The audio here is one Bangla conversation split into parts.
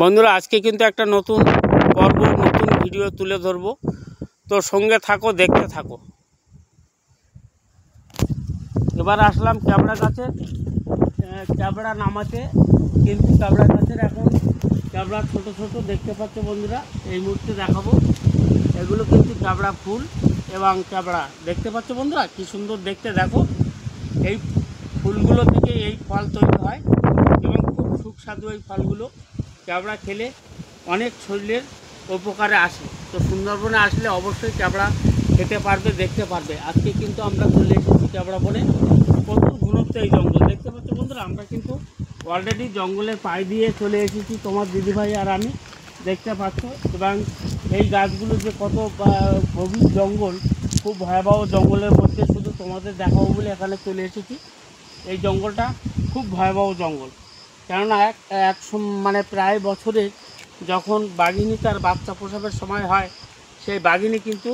বন্ধুরা আজকে কিন্তু একটা নতুন পর্ব নতুন ভিডিও তুলে ধরব, তো সঙ্গে থাকো, দেখতে থাকো। এবার আসলাম ক্যাবড়া গাছে, ক্যাবড়া নামাতে। কিন্তু ক্যাবড়া গাছের এখন ক্যাবড়া ছোট ছোট দেখতে পাচ্ছ বন্ধুরা, এই মুহূর্তে দেখাবো। এগুলো কিন্তু ক্যাবড়া ফুল এবং ক্যাবড়া দেখতে পাচ্ছ বন্ধুরা, কি সুন্দর দেখতে। দেখো, এই ফুলগুলো থেকে এই ফল তৈরি হয় এবং খুব সুস্বাদু এই ফলগুলো। ক্যাবড়া খেলে অনেক শরীরের উপকারে আসে। তো সুন্দরবনে আসলে অবশ্যই ক্যাবড়া খেতে পারবে, দেখতে পারবে। আজকে কিন্তু আমরা চলে এসেছি ক্যাবড়া বনে। প্রচুর ঘনত্ব এই জঙ্গল দেখতে পাচ্ছ বন্ধুরা। আমরা কিন্তু অলরেডি জঙ্গলের পায়ে দিয়ে চলে এসেছি, তোমার দিদিভাই আর আমি, দেখতে পাচ্ছ। এবং এই গাছগুলো যে কত গভীর জঙ্গল, খুব ভয়াবহ জঙ্গলের মধ্যে শুধু তোমাদের দেখাবো বলে এখানে চলে এসেছি। এই জঙ্গলটা খুব ভয়াবহ জঙ্গল, কেননা মানে প্রায় বছরে যখন বাঘিনী তার বাচ্চা প্রসবের সময় হয়, সেই বাঘিনী কিন্তু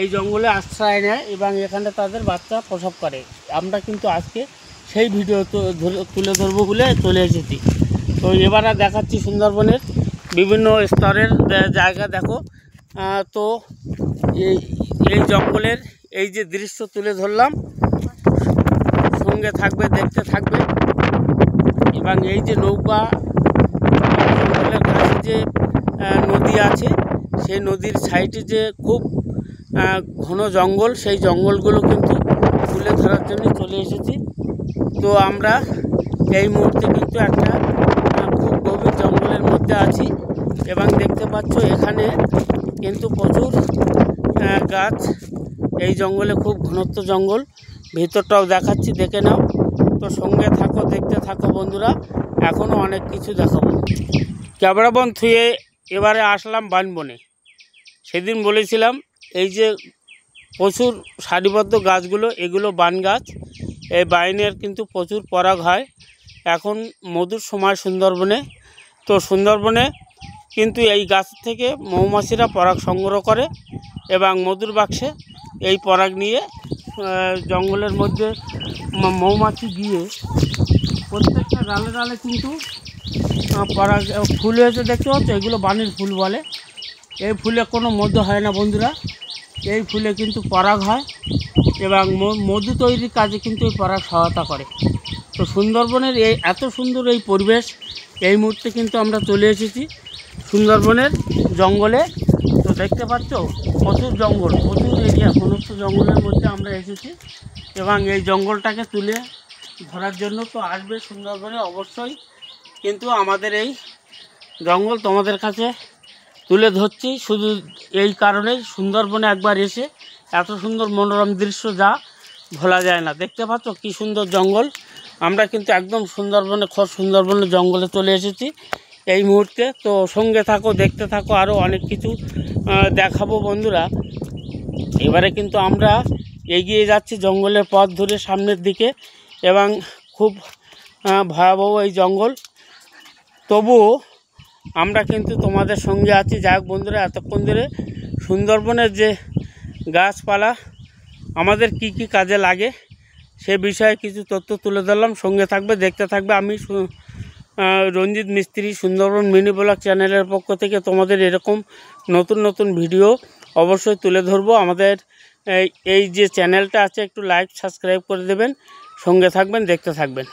এই জঙ্গলে আশ্রয় নেয় এবং এখানে তাদের বাচ্চা প্রসব করে। আমরা কিন্তু আজকে সেই ভিডিও তুলে ধরবো বলে চলে এসেছি। তো এবার দেখাচ্ছি সুন্দরবনের বিভিন্ন স্তরের জায়গা। দেখো, তো এই জঙ্গলের এই যে দৃশ্য তুলে ধরলাম, সঙ্গে থাকবে, দেখতে থাকবে। এবং এই যে নৌকা, জঙ্গলের কাছে যে নদী আছে, সেই নদীর সাইডে যে খুব ঘন জঙ্গল, সেই জঙ্গলগুলো কিন্তু তুলে ধরার জন্য চলে এসেছি। তো আমরা এই মুহূর্তে কিন্তু একটা খুব গভীর জঙ্গলের মধ্যে আছি এবং দেখতে পাচ্ছ এখানে কিন্তু প্রচুর গাছ। এই জঙ্গলে খুব ঘনত্ব জঙ্গল, ভিতরটাও দেখাচ্ছি, দেখে নাও। তো সঙ্গে থাকো, দেখতে থাকো বন্ধুরা, এখনও অনেক কিছু দেখাবো। ক্যাবড়া বন থুয়ে এবারে আসলাম বানবনে। সেদিন বলেছিলাম এই যে প্রচুর সারিবদ্ধ গাছগুলো, এগুলো বান গাছ। এই বাইনের কিন্তু প্রচুর পরাগ হয়। এখন মধুর সময় সুন্দরবনে। তো সুন্দরবনে কিন্তু এই গাছ থেকে মৌমাছিরা পরাগ সংগ্রহ করে এবং মধুর বাক্সে এই পরাগ নিয়ে জঙ্গলের মধ্যে মৌমাছি গিয়ে প্রত্যেকটা ডালে ডালে কিন্তু পরাগ ফুল হয়েছে দেখতে পাচ্ছ। এগুলো বানের ফুল বলে। এই ফুলে কোনো মধু হয় না বন্ধুরা, এই ফুলে কিন্তু পরাগ হয় এবং মধু তৈরির কাজে কিন্তু এই পরাগ সহায়তা করে। তো সুন্দরবনের এই এত সুন্দর এই পরিবেশ, এই মুহূর্তে কিন্তু আমরা চলে এসেছি সুন্দরবনের জঙ্গলে। তো দেখতে পাচ্ছ প্রচুর জঙ্গল, প্রচুর এরিয়া, ঘনত্ব জঙ্গলের মধ্যে আমরা এসেছি এবং এই জঙ্গলটাকে তুলে ধরার জন্য তো আসবে সুন্দরবনে অবশ্যই। কিন্তু আমাদের এই জঙ্গল তোমাদের কাছে তুলে ধরছি শুধু এই কারণেই, সুন্দরবনে একবার এসে এত সুন্দর মনোরম দৃশ্য যা ভোলা যায় না। দেখতে পাচ্ছ কি সুন্দর জঙ্গল। আমরা কিন্তু একদম সুন্দরবনের জঙ্গলে চলে এসেছি এই মুহূর্তে। তো সঙ্গে থাকো, দেখতে থাকো, আরও অনেক কিছু দেখাবো বন্ধুরা। এবারে কিন্তু আমরা এগিয়ে যাচ্ছি জঙ্গলের পথ ধরে সামনের দিকে এবং খুব ভয়াবহ এই জঙ্গল, তবুও আমরা কিন্তু তোমাদের সঙ্গে আছি। যাই হোক বন্ধুরা, এতক্ষণ ধরে সুন্দরবনের যে গাছপালা আমাদের কি কি কাজে লাগে সে বিষয়ে কিছু তথ্য তুলে ধরলাম। সঙ্গে থাকবে, দেখতে থাকবে। আমি রঞ্জিত মিস্ত্রি, সুন্দরবন মিনি ব্লগ চ্যানেলের পক্ষ থেকে তোমাদের এরকম নতুন নতুন ভিডিও অবশ্যই তুলে ধরবো। আমাদের এই যে চ্যানেলটা আছে, একটু লাইক সাবস্ক্রাইব করে দেবেন, সঙ্গে থাকবেন, দেখতে থাকবেন।